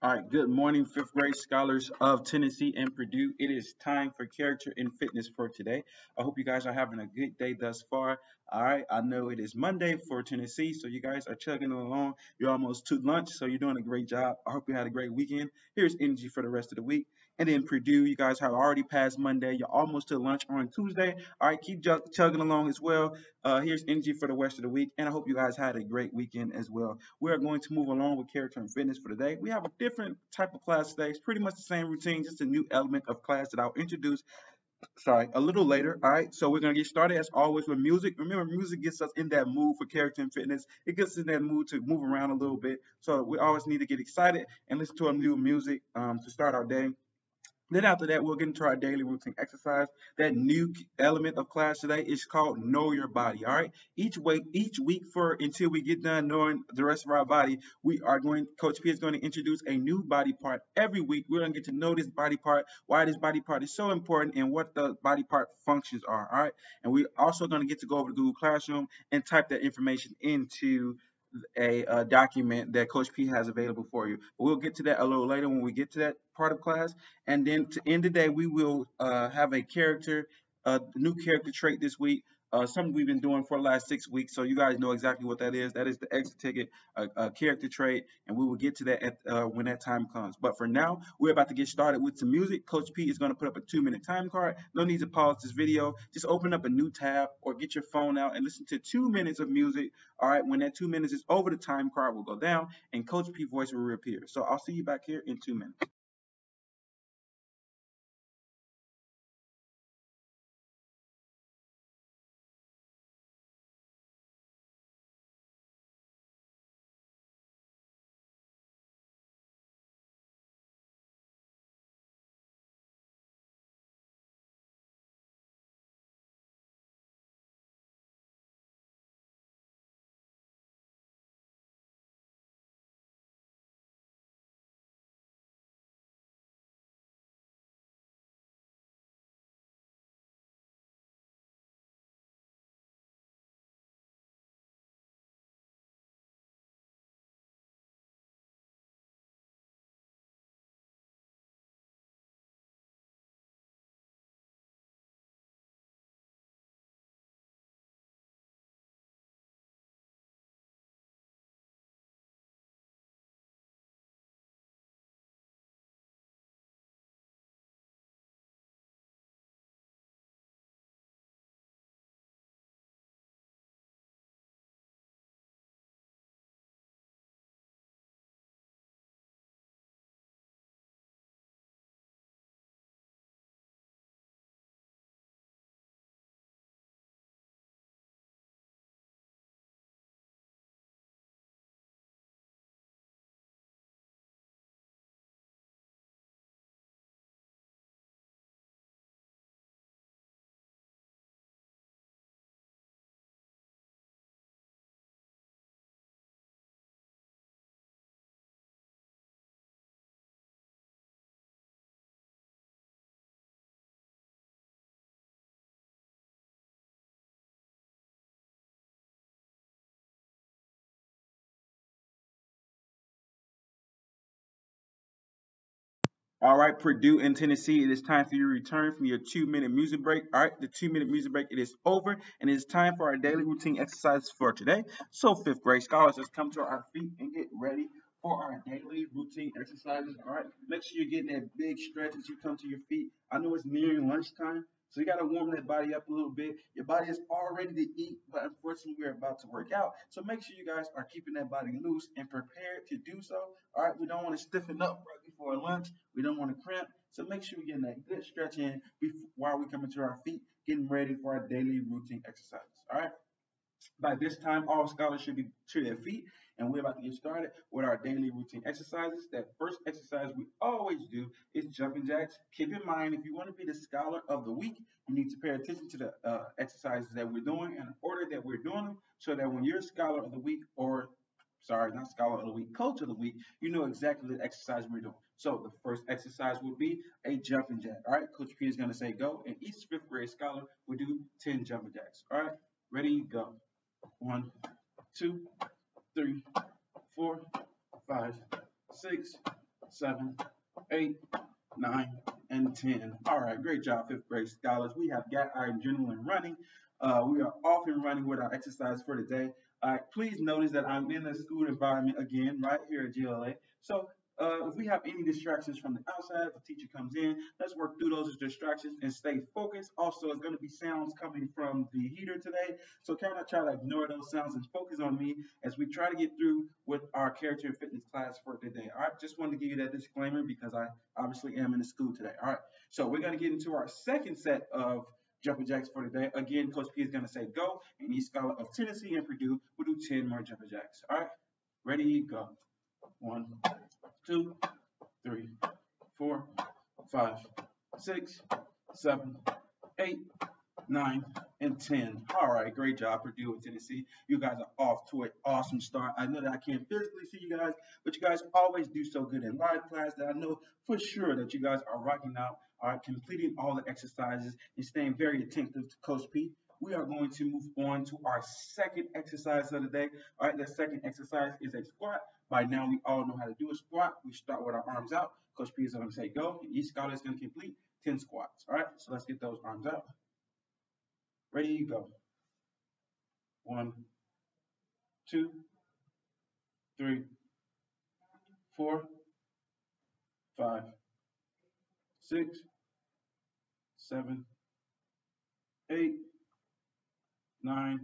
All right, good morning, fifth grade scholars of Tennessee and Purdue. It is time for character and fitness for today. I hope you guys are having a good day thus far. All right, I know it is Monday for Tennessee, so you guys are chugging along. You're almost to lunch, so you're doing a great job. I hope you had a great weekend. Here's energy for the rest of the week. And then Purdue, you guys have already passed Monday. You're almost to lunch on Tuesday. All right, keep chugging along as well. Here's energy for the rest of the week, and I hope you guys had a great weekend as well. We are going to move along with character and fitness for today. We have a different type of class today. It's pretty much the same routine, just a new element of class that I'll introduce. Sorry, a little later. All right, so we're gonna get started as always with music. Remember, music gets us in that mood for character and fitness. It gets us in that mood to move around a little bit. So we always need to get excited and listen to a new music to start our day. Then after that, we'll get into our daily routine exercise. That new element of class today is called Know Your Body. All right. Each week for until we get done knowing the rest of our body, Coach P is going to introduce a new body part every week. We're going to get to know this body part, why this body part is so important, and what the body part functions are. All right. And we're also going to get to go over to Google Classroom and type that information into a document that Coach P has available for you. We'll get to that a little later when we get to that part of class. And then to end the day, we will have a new character trait this week. Something we've been doing for the last 6 weeks, so you guys know exactly what that is. That is the exit ticket, a character trait, and we will get to that when that time comes. But for now, we're about to get started with some music. Coach P is going to put up a 2-minute time card. No need to pause this video. Just open up a new tab or get your phone out and listen to 2 minutes of music. All right, when that 2 minutes is over, the time card will go down and Coach P voice will reappear. So I'll see you back here in 2 minutes. All right, Purdue and Tennessee, it is time for you to return from your 2-minute music break. All right, the 2-minute music break, it is over, and it is time for our daily routine exercises for today. So, fifth grade scholars, let's come to our feet and get ready for our daily routine exercises. All right, make sure you get that big stretch as you come to your feet. I know it's nearing lunchtime, so you got to warm that body up a little bit. Your body is all ready to eat, but unfortunately, we're about to work out. So make sure you guys are keeping that body loose and prepared to do so. All right, we don't want to stiffen up right before lunch. We don't want to cramp. So make sure we're getting that good stretch in while we come into our feet, getting ready for our daily routine exercises. All right. By this time, all scholars should be to their feet, and we're about to get started with our daily routine exercises. That first exercise we always do is jumping jacks. Keep in mind, if you want to be the scholar of the week, you need to pay attention to the exercises that we're doing and the order that we're doing them, so that when you're scholar of the week, or sorry, not scholar of the week, coach of the week, you know exactly the exercise we're doing. So the first exercise will be a jumping jack. All right, Coach P is going to say go, and each fifth grade scholar will do 10 jumping jacks. All right, ready, go. 1, 2, 3, 4, 5, 6, 7, 8, 9, and 10. All right, great job, fifth grade scholars. We have got our adrenaline running. We are off and running with our exercise for today. All right, please notice that I'm in a school environment again, right here at GLA. So if we have any distractions from the outside, if a teacher comes in, let's work through those distractions and stay focused. Also, it's going to be sounds coming from the heater today. So kind of try to ignore those sounds and focus on me as we try to get through with our character and fitness class for today. All right, just wanted to give you that disclaimer because I obviously am in the school today. All right, so we're going to get into our second set of jumping jacks for today. Again, Coach P is going to say go, and each scholar of Tennessee and Purdue will do 10 more jumping jacks. All right, ready, go. 1, 2, 3, 4, 5, 6, 7, 8, 9, and 10. All right, great job, Purdue and Tennessee. You guys are off to an awesome start. I know that I can't physically see you guys, but you guys always do so good in live class that I know for sure that you guys are rocking out, are completing all the exercises and staying very attentive to Coach P. We are going to move on to our second exercise of the day. All right, the second exercise is a squat. By now, we all know how to do a squat. We start with our arms out. Coach P is going to say go, and each scholar is going to complete 10 squats. All right, so let's get those arms out. Ready, go. 1, 2, 3, 4, 5, 6, 7, 8, 9,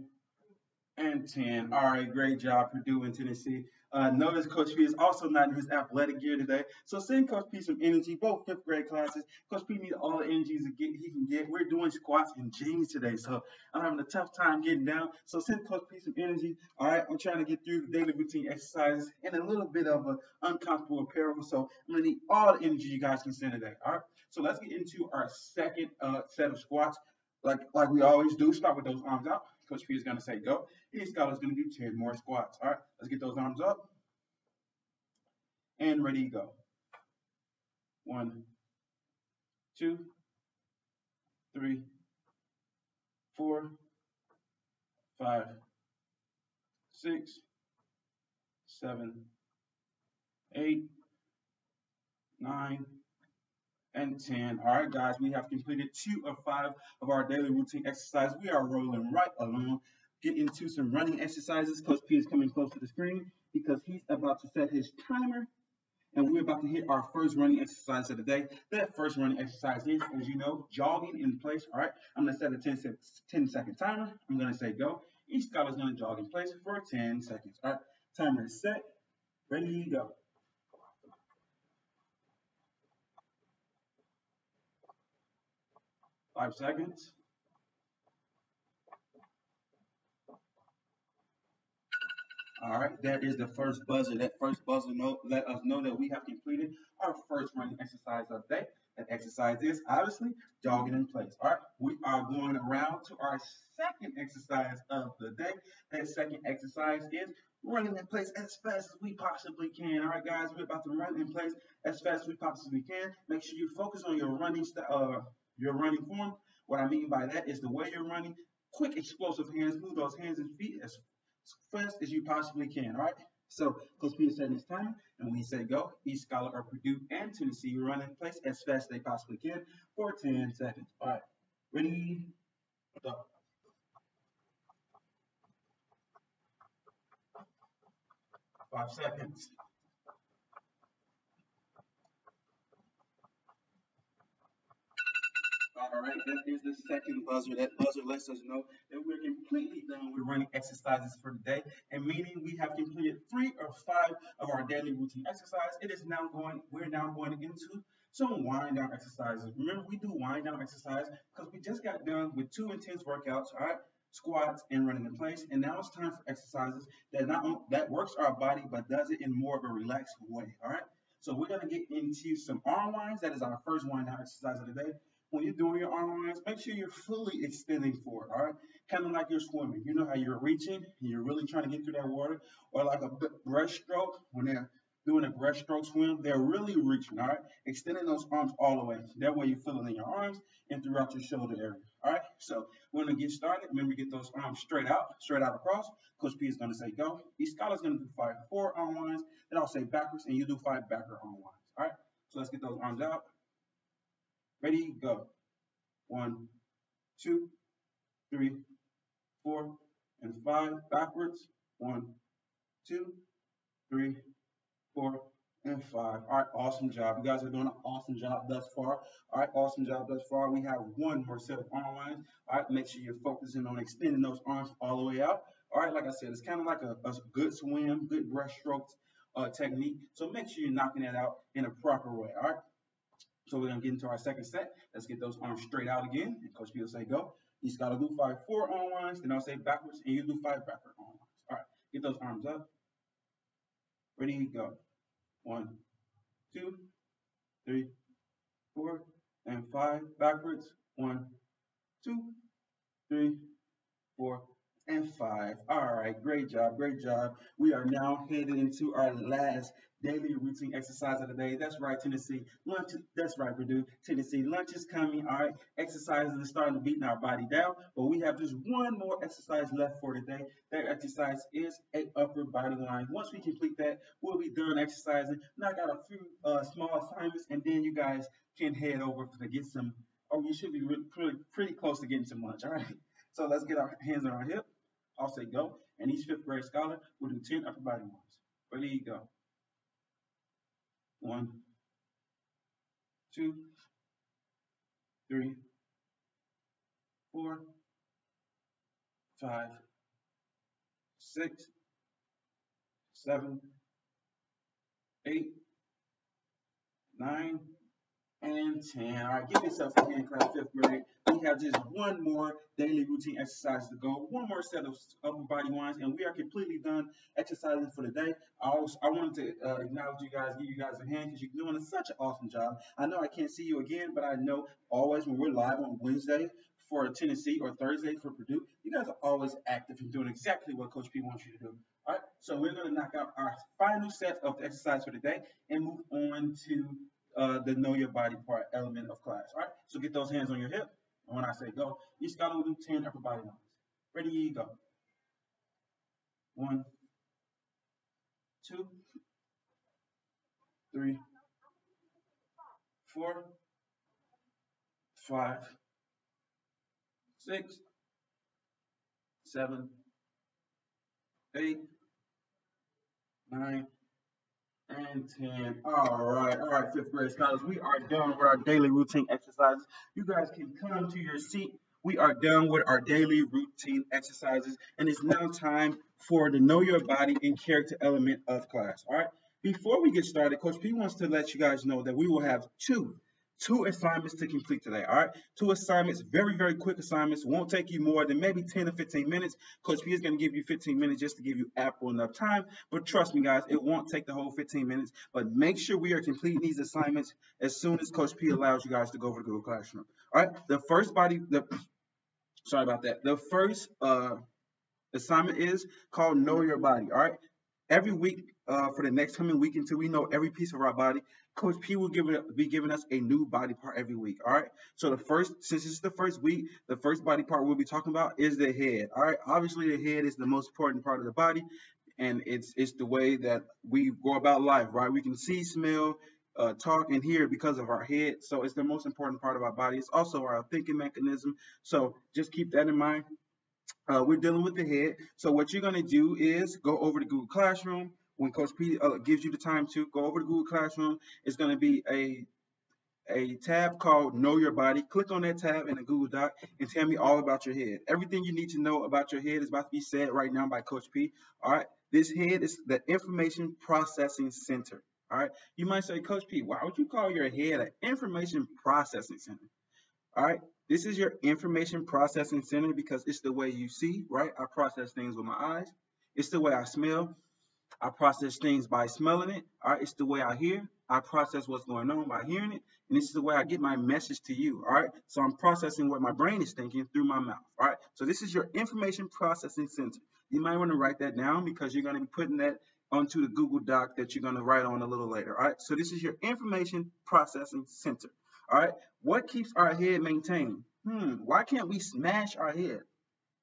and 10. All right, great job, Purdue and Tennessee. Notice Coach P is also not in his athletic gear today. So send Coach P some energy, both fifth grade classes. Coach P needs all the energy he can get. We're doing squats in jeans today, so I'm having a tough time getting down. So send Coach P some energy. All right, I'm trying to get through the daily routine exercises in a little bit of an uncomfortable apparel. So I'm going to need all the energy you guys can send today. All right, so let's get into our second set of squats. Like we always do, start with those arms out. Coach P is going to say go. Each scholar is going to do 10 more squats. All right, let's get those arms up. And ready, go. 1, 2, 3, 4, 5, 6, 7, 8, 9, and 10. All right, guys, we have completed 2 of 5 of our daily routine exercise. We are rolling right along. Get into some running exercises. Coach P is coming close to the screen because he's about to set his timer, and we're about to hit our first running exercise of the day. That first running exercise is, as you know, jogging in place. All right, I'm going to set a 10-second timer. I'm going to say go. Each scholar is going to jog in place for 10 seconds. All right, timer is set. Ready, go. 5 seconds. All right, that is the first buzzer. That first buzzer let us know that we have completed our first running exercise of the day. That exercise is obviously jogging in place. All right, we are going around to our second exercise of the day. That second exercise is running in place as fast as we possibly can. All right, guys, we're about to run in place as fast as we possibly can. Make sure you focus on your running form. What I mean by that is the way you're running. Quick, explosive hands. Move those hands and feet as fast as you possibly can. All right. So Coach P is setting his time, and when he say go, each scholar of Purdue and Tennessee will run in place as fast as they possibly can for 10 seconds. All right. Ready, go. 5 seconds. All right, that is the second buzzer. That buzzer lets us know that we're completely done with running exercises for the day, and meaning we have completed 3 or 5 of our daily routine exercise. We're now going into some wind down exercises. Remember, we do wind down exercise because we just got done with 2 intense workouts, all right? Squats and running in place, and now it's time for exercises that works our body but does it in more of a relaxed way, all right? So we're gonna get into some arm winds. That is our first wind down exercise of the day. When you're doing your arm winds, make sure you're fully extending forward, all right? Kind of like you're swimming. You know how you're reaching and you're really trying to get through that water, or like a breaststroke when they're doing a breaststroke swim, they're really reaching, all right? Extending those arms all the way. That way you feel it in your arms and throughout your shoulder area, all right? So we're gonna get started. Remember, get those arms straight out across. Coach P is gonna say go. Each scholar's gonna do 4 arm winds. Then I'll say backwards, and you do 5 backward arm winds. All So let's get those arms out. Ready, go. 1, 2, 3, 4, and 5. Backwards. 1, 2, 3, 4, and 5. All right, awesome job. You guys are doing an awesome job thus far. All right, awesome job thus far. We have one more set of arm lines. All right, make sure you're focusing on extending those arms all the way out. All right, like I said, it's kind of like a good swim, good brush strokes technique. So make sure you're knocking that out in a proper way. All right. So we're gonna get into our second set. Let's get those arms straight out again. And Coach P will say go. He's gotta do 5 forward arm lines, then I'll say backwards, and you do 5 backward arm lines. All right, get those arms up. Ready, go. 1, 2, 3, 4, and 5. Backwards. 1, 2, 3, 4, and 5. All right, great job, great job. We are now headed into our last daily routine exercise of the day. That's right, Tennessee. Lunch, that's right, Purdue. Tennessee, lunch is coming. All right, exercises are starting to beat our body down, but we have just one more exercise left for today. That exercise is a upper body line. Once we complete that, we'll be done exercising. Knock out a few small assignments, and then you guys can head over to get some, or you should be pretty close to getting some lunch. All right, so let's get our hands on our hip. I'll say go, and each fifth grade scholar will do 10 upper body ones. Ready, go. 1, 2, 3, 4, 5, 6, 7, 8, 9, and 10. All right, give yourself a hand clap, fifth grade. We have just one more daily routine exercise to go, one more set of upper body ones, and we are completely done exercising for the day. I wanted to acknowledge you guys, give you guys a hand because you're doing such an awesome job. I know I can't see you again, but I know always when we're live on Wednesday for Tennessee or Thursday for Purdue, you guys are always active and doing exactly what Coach P wants you to do. All right, so we're going to knock out our final set of the exercise for the day and move on to the know your body part element of class. All right, so get those hands on your hip. And when I say go, each scholar will do 10 upper body lines. Ready, go. 1, 2, 3, 4, 5, 6, 7, 8, 9, and 10. All right, fifth grade scholars. We are done with our daily routine exercises. You guys can come to your seat. We are done with our daily routine exercises, and it's now time for the know your body and character element of class. All right. Before we get started, Coach P wants to let you guys know that we will have two assignments to complete today. All right, 2 assignments, very quick assignments. Won't take you more than maybe 10 or 15 minutes. Coach P is going to give you 15 minutes just to give you ample enough time. But trust me, guys, it won't take the whole 15 minutes. But make sure we are completing these assignments as soon as Coach P allows you guys to go over to Google Classroom. All right, sorry about that. The first assignment is called Know Your Body. All right, every week for the next coming week until we know every piece of our body, Coach P will be giving us a new body part every week. All right. So since it's the first week, the first body part we'll be talking about is the head. All right. Obviously, the head is the most important part of the body, and it's the way that we go about life. Right. We can see, smell, talk, and hear because of our head. So it's the most important part of our body. It's also our thinking mechanism. So just keep that in mind. We're dealing with the head. So what you're going to do is go over to Google Classroom. When Coach P gives you the time to go over to Google Classroom, it's going to be a tab called Know Your Body. Click on that tab in the Google Doc and tell me all about your head. Everything you need to know about your head is about to be said right now by Coach P. All right. This head is the information processing center. All right. You might say, Coach P, why would you call your head an information processing center? All right. This is your information processing center because it's the way you see, right? I process things with my eyes. It's the way I smell. I process things by smelling it. All right. It's the way I hear. I process what's going on by hearing it. And this is the way I get my message to you. All right. So I'm processing what my brain is thinking through my mouth. All right. So this is your information processing center. You might want to write that down because you're going to be putting that onto the Google Doc that you're going to write on a little later. All right. So this is your information processing center. All right. What keeps our head maintained? Why can't we smash our head?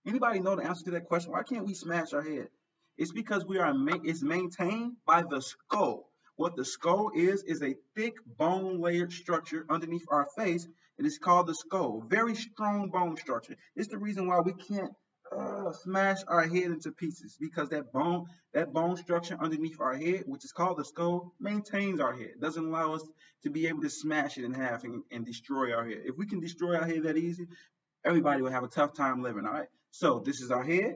Anybody know the answer to that question? Why can't we smash our head? It's because it's maintained by the skull. What the skull is a thick bone layered structure underneath our face. It is called the skull. Very strong bone structure. It's the reason why we can't smash our head into pieces because that bone structure underneath our head, which is called the skull, maintains our head. It doesn't allow us to be able to smash it in half and destroy our head. If we can destroy our head that easy, everybody will have a tough time living. All right. So this is our head.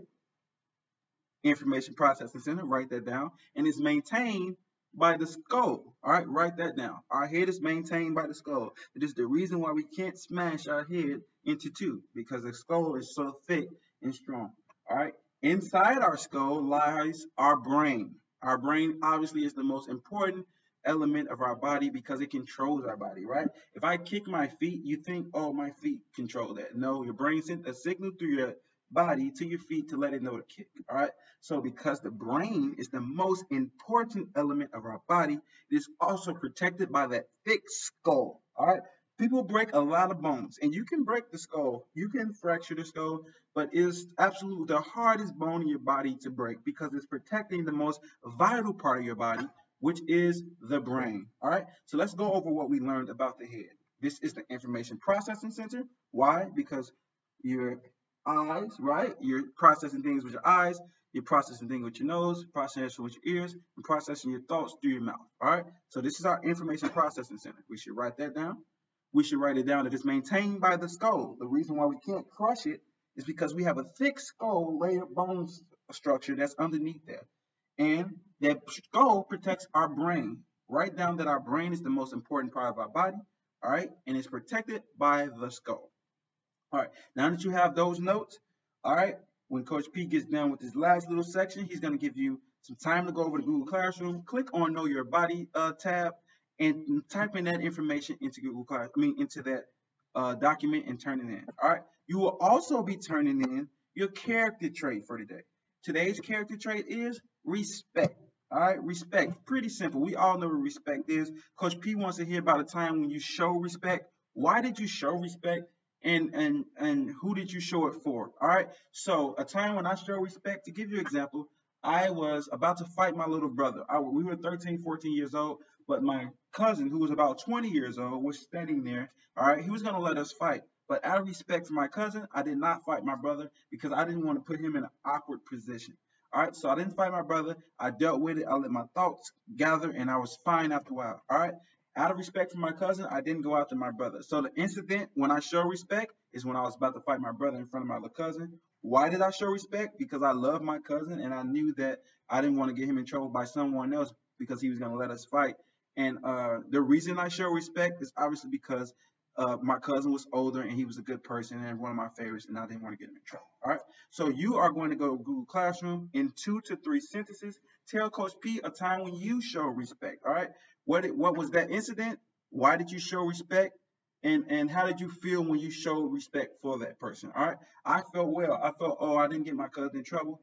Information Processing Center, write that down, and it's maintained by the skull. All right, write that down. Our head is maintained by the skull. It is the reason why we can't smash our head into two because the skull is so thick and strong. All right, inside our skull lies our brain. Our brain obviously is the most important element of our body because it controls our body, right? If I kick my feet, you think, oh, my feet control that. No, your brain sent a signal through your body to your feet to let it know to kick. All right. So because the brain is the most important element of our body, it is also protected by that thick skull. All right. People break a lot of bones, and you can break the skull, you can fracture the skull, but it's absolutely the hardest bone in your body to break because it's protecting the most vital part of your body, which is the brain. All right. So let's go over what we learned about the head. This is the information processing center. Why? Because your eyes, right? You're processing things with your eyes, you're processing things with your nose, processing with your ears, and processing your thoughts through your mouth. All right. So this is our information processing center. We should write that down. We should write it down that it's maintained by the skull. The reason why we can't crush it is because we have a thick skull layered bone structure that's underneath there. And that skull protects our brain. Write down that our brain is the most important part of our body. All right. And it's protected by the skull. All right, now that you have those notes, all right, when Coach P gets done with this last little section, he's going to give you some time to go over to Google Classroom. Click on Know Your Body tab and type in that information into Google Class. I mean, into that document and turn it in. All right, you will also be turning in your character trait for today. Today's character trait is respect. All right, respect. Pretty simple. We all know what respect is. Coach P wants to hear about a time when you show respect. Why did you show respect? And who did you show it for? All right. So a time when I show respect, to give you an example, I was about to fight my little brother. We were 13, 14 years old, but my cousin, who was about 20 years old, was standing there. All right. He was going to let us fight. But out of respect for my cousin, I did not fight my brother because I didn't want to put him in an awkward position. All right. So I didn't fight my brother. I dealt with it. I let my thoughts gather and I was fine after a while. All right. Out of respect for my cousin, I didn't go after my brother. So the incident when I show respect is when I was about to fight my brother in front of my other cousin. Why did I show respect? Because I love my cousin and I knew that I didn't want to get him in trouble by someone else because he was going to let us fight. And the reason I show respect is obviously because my cousin was older and he was a good person and one of my favorites, and I didn't want to get him in trouble. All right. So you are going to go to Google Classroom in 2 to 3 sentences. Tell Coach P a time when you show respect. All right. What was that incident? Why did you show respect? And how did you feel when you showed respect for that person? All right. I felt well. I felt, oh, I didn't get my cousin in trouble.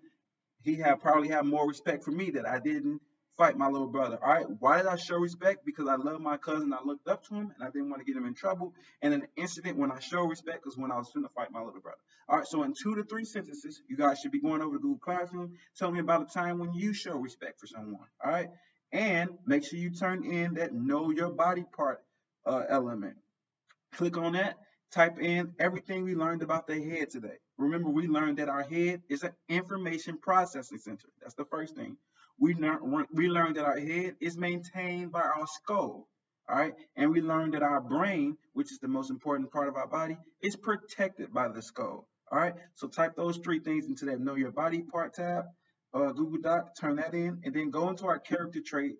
He had probably had more respect for me that I didn't fight my little brother. All right. Why did I show respect? Because I love my cousin. I looked up to him and I didn't want to get him in trouble. And an incident when I show respect is when I was going to fight my little brother. All right. So in 2 to 3 sentences, you guys should be going over to Google Classroom. Tell me about a time when you show respect for someone. All right. And make sure you turn in that know your body part element. Click on that, type in everything we learned about the head today. Remember, we learned that our head is an information processing center. That's the first thing. We learned that our head is maintained by our skull. All right. And we learned that our brain, which is the most important part of our body, is protected by the skull. All right. So type those 3 things into that Know Your Body part tab, Google Doc, turn that in, and then go into our character trait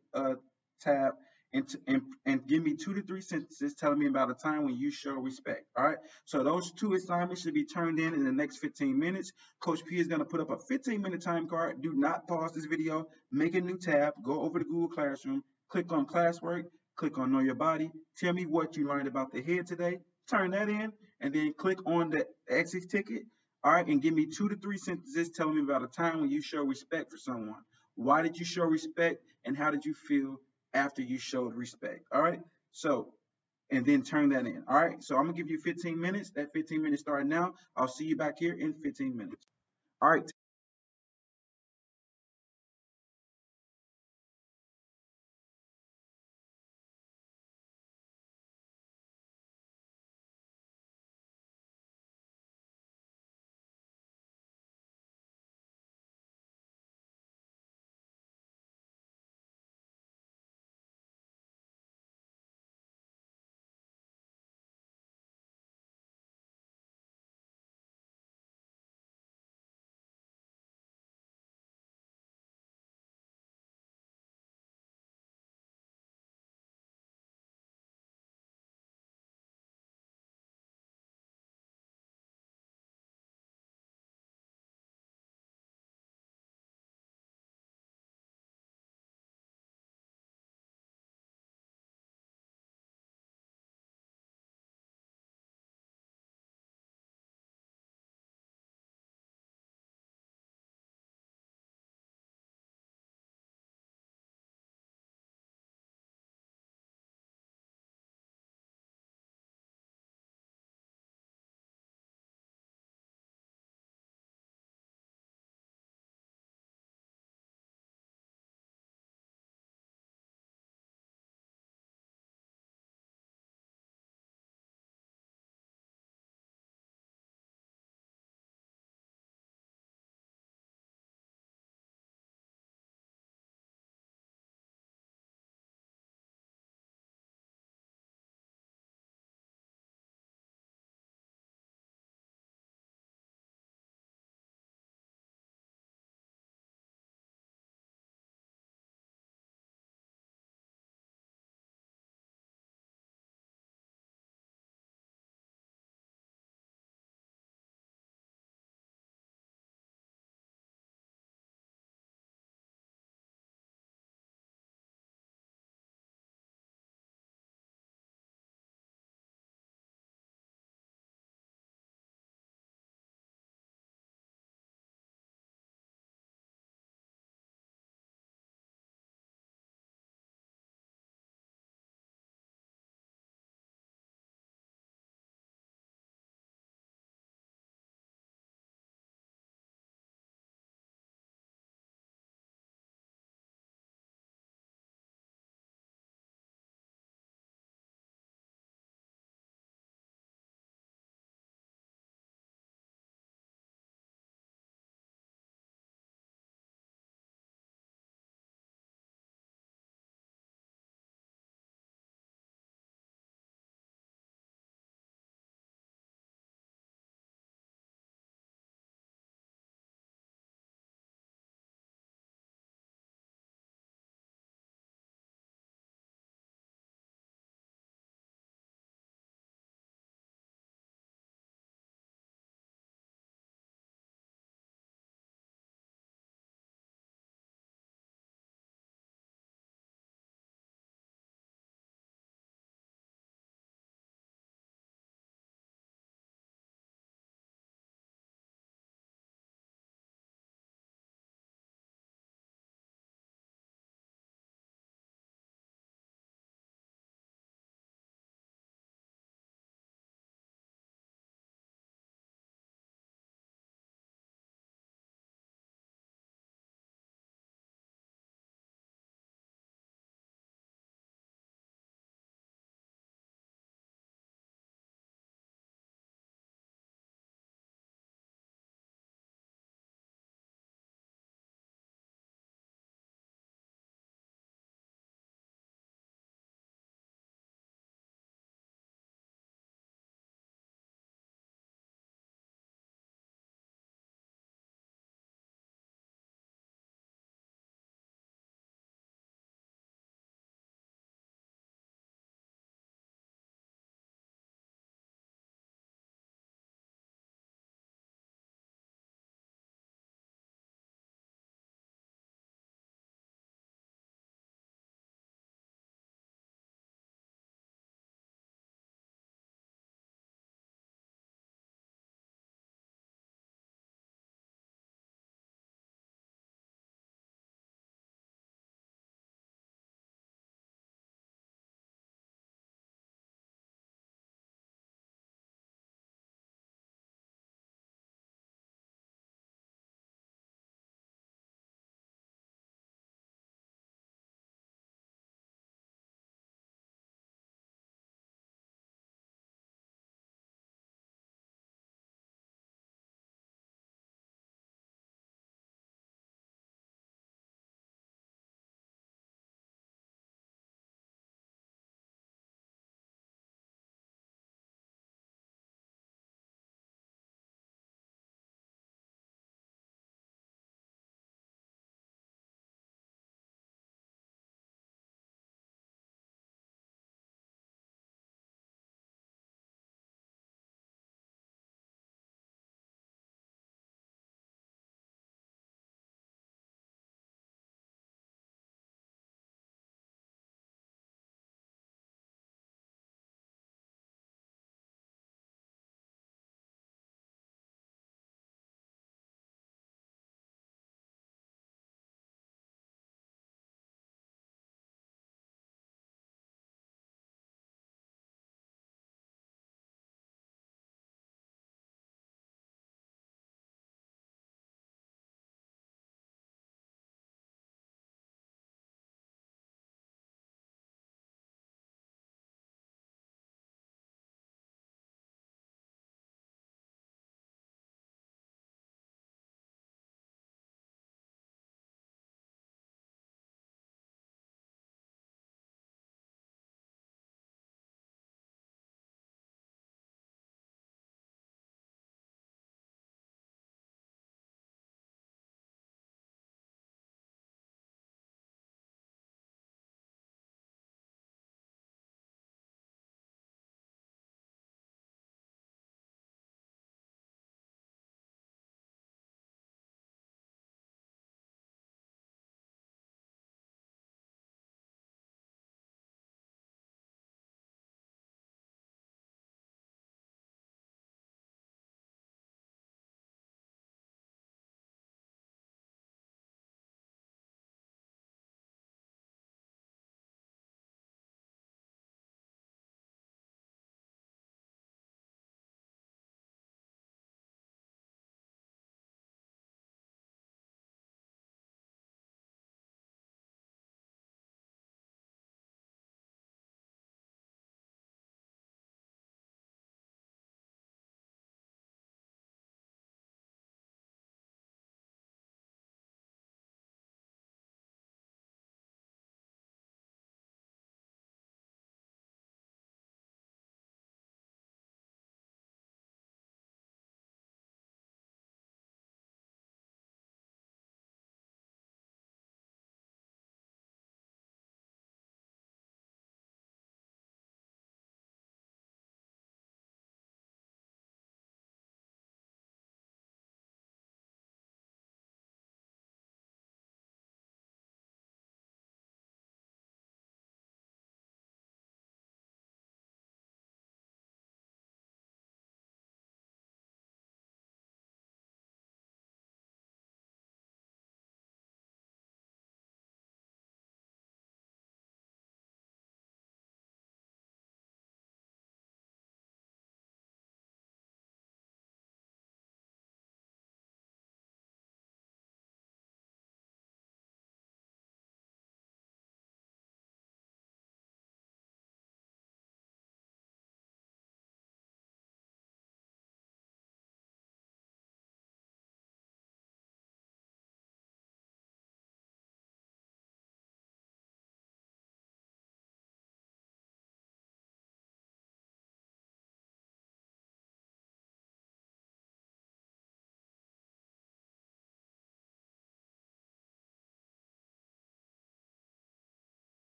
tab and give me 2 to 3 sentences telling me about a time when you show respect. All right. So those 2 assignments should be turned in the next 15 minutes. Coach P is going to put up a 15-minute time card. Do not pause this video. Make a new tab. Go over to Google Classroom. Click on classwork. Click on Know Your Body. Tell me what you learned about the head today. Turn that in, and then click on the exit ticket. All right, and give me 2 to 3 sentences telling me about a time when you show respect for someone. Why did you show respect, and how did you feel after you showed respect? All right. So, and then turn that in. All right. So I'm gonna give you 15 minutes. That 15 minutes starting now. I'll see you back here in 15 minutes. All right.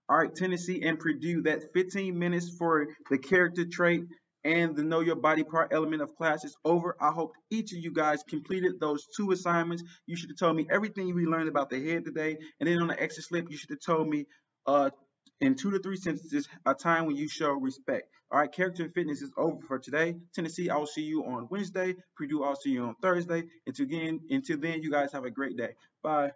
All right, Tennessee and Purdue, that 15 minutes for the character trait and the know your body part element of class is over. I hope each of you guys completed those two assignments. You should have told me everything we learned about the head today. And then on the extra slip, you should have told me uh, in 2 to 3 sentences a time when you show respect. All right, character and fitness is over for today. Tennessee, I will see you on Wednesday. Purdue, I'll see you on Thursday. Until then, you guys have a great day. Bye.